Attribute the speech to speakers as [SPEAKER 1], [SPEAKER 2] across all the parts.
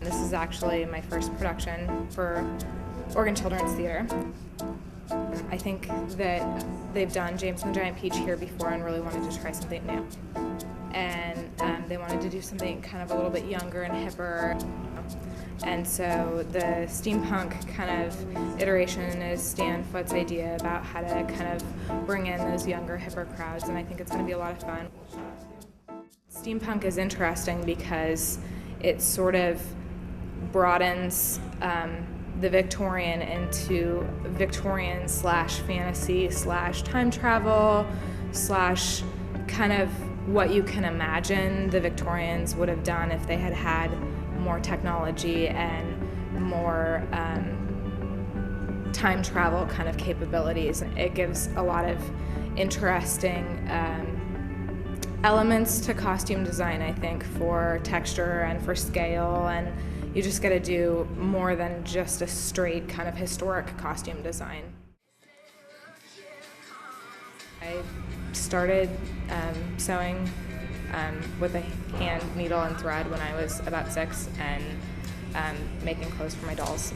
[SPEAKER 1] This is actually my first production for Oregon Children's Theater. I think that they've done James and the Giant Peach here before and really wanted to try something new. And they wanted to do something kind of a little bit younger and hipper. And so the steampunk kind of iteration is Stan Foote's idea about how to kind of bring in those younger, hipper crowds, and I think it's going to be a lot of fun. Steampunk is interesting because it sort of broadens the Victorian into Victorian slash fantasy slash time travel slash kind of what you can imagine the Victorians would have done if they had had more technology and more time travel kind of capabilities. It gives a lot of interesting elements to costume design, I think, for texture and for scale, and you just get to do more than just a straight kind of historic costume design. I started sewing with a hand needle and thread when I was about 6 and making clothes for my dolls.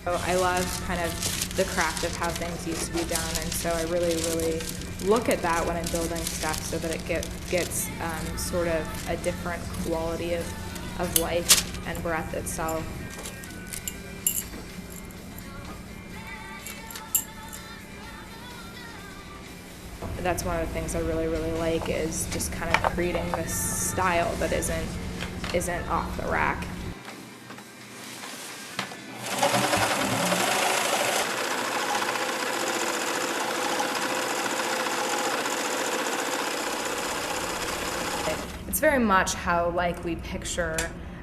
[SPEAKER 1] So I love kind of the craft of how things used to be done, and so I really look at that when I'm building stuff so that it gets sort of a different quality of life and breath itself. That's one of the things I really like, is just kind of creating this style that isn't off the rack. It's very much how like we picture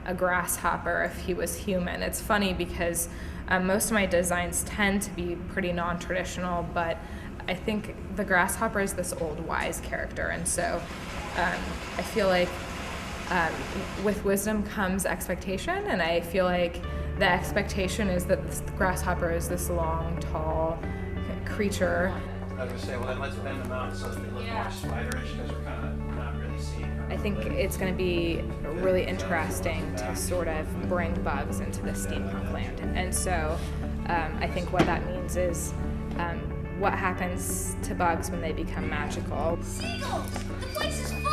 [SPEAKER 1] a grasshopper if he was human. It's funny because most of my designs tend to be pretty non-traditional, but I think the grasshopper is this old wise character, and so I feel like with wisdom comes expectation, and I feel like the expectation is that this grasshopper is this long, tall creature.
[SPEAKER 2] I was gonna say, well, then let's bend them out so that they look more spiderish, because we're kind of not really seeing them.
[SPEAKER 1] I think it's going to be really interesting to sort of bring bugs into the steampunk land, and so I think what that means is what happens to bugs when they become magical.
[SPEAKER 3] Seagulls! The place is full!